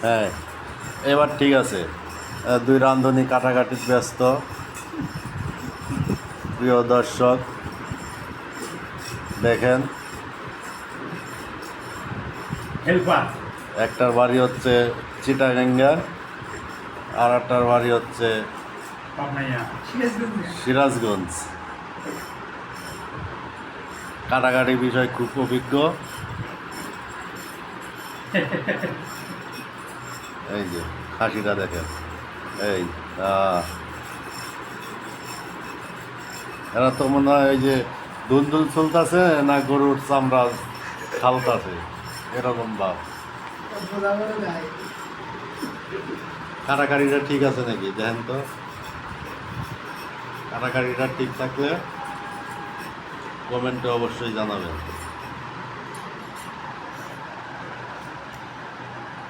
হ্যাঁ, এবার ঠিক আছে। দুই রাঁধুনি কাটাকাটির ব্যস্ত। প্রিয় দর্শক দেখেন, একটার বাড়ি হচ্ছে চিটাগাঙ্গা, আর একটার বাড়ি হচ্ছে সিরাজগঞ্জ। কাটাকাটি বিষয় খুব অভিজ্ঞ। এই যে হাসিটা দেখেন, এই এরা তো মনে হয় এই যে দুলদুল চলতেছে না গরুর চামড়া খালতাছে, এরকম ভাব। কাটাকাটিটা ঠিক আছে নাকি দেখেন তো, কাটাকাটিটা ঠিক থাকলে কমেন্টে অবশ্যই জানাবেন।